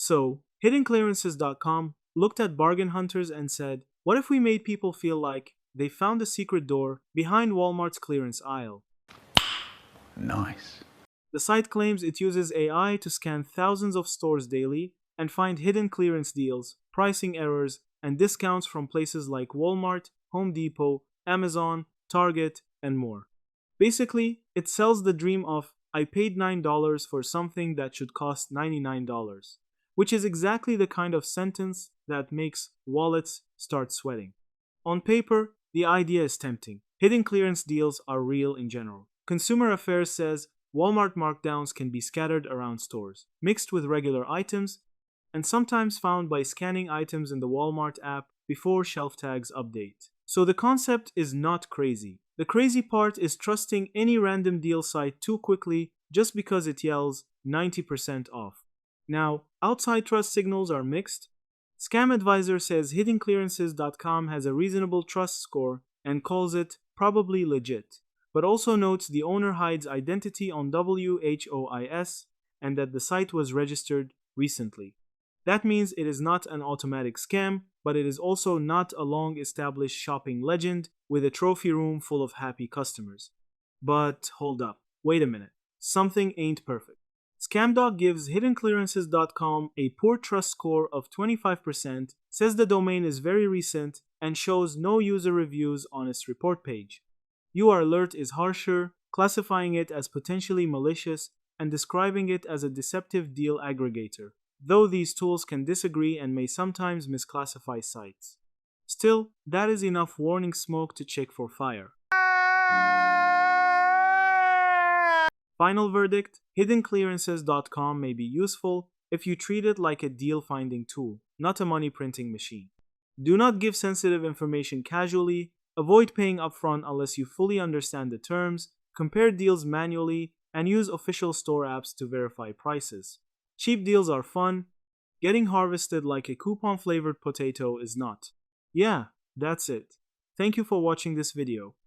So, hiddenclearances.com looked at bargain hunters and said, what if we made people feel like they found a secret door behind Walmart's clearance aisle? Nice. The site claims it uses AI to scan thousands of stores daily and find hidden clearance deals, pricing errors, and discounts from places like Walmart, Home Depot, Amazon, Target, and more. Basically, it sells the dream of I paid $9 for something that should cost $99, which is exactly the kind of sentence that makes wallets start sweating. On paper, the idea is tempting. Hidden clearance deals are real in general. Consumer Affairs says Walmart markdowns can be scattered around stores, mixed with regular items, and sometimes found by scanning items in the Walmart app before shelf tags update. So the concept is not crazy. The crazy part is trusting any random deal site too quickly just because it yells 90% off. Now, outside trust signals are mixed. Scam Advisor says hiddenclearances.com has a reasonable trust score and calls it probably legit, but also notes the owner hides identity on WHOIS and that the site was registered recently. That means it is not an automatic scam, but it is also not a long established shopping legend with a trophy room full of happy customers. But hold up, wait a minute. Something ain't perfect. Scamdog gives hiddenclearances.com a poor trust score of 25%, says the domain is very recent, and shows no user reviews on its report page. URalert is harsher, classifying it as potentially malicious and describing it as a deceptive deal aggregator, though these tools can disagree and may sometimes misclassify sites. Still, that is enough warning smoke to check for fire. Final verdict: hiddenclearances.com may be useful if you treat it like a deal finding tool, not a money printing machine. Do not give sensitive information casually, avoid paying upfront unless you fully understand the terms, compare deals manually, and use official store apps to verify prices. Cheap deals are fun, getting harvested like a coupon flavored potato is not. Yeah, that's it. Thank you for watching this video.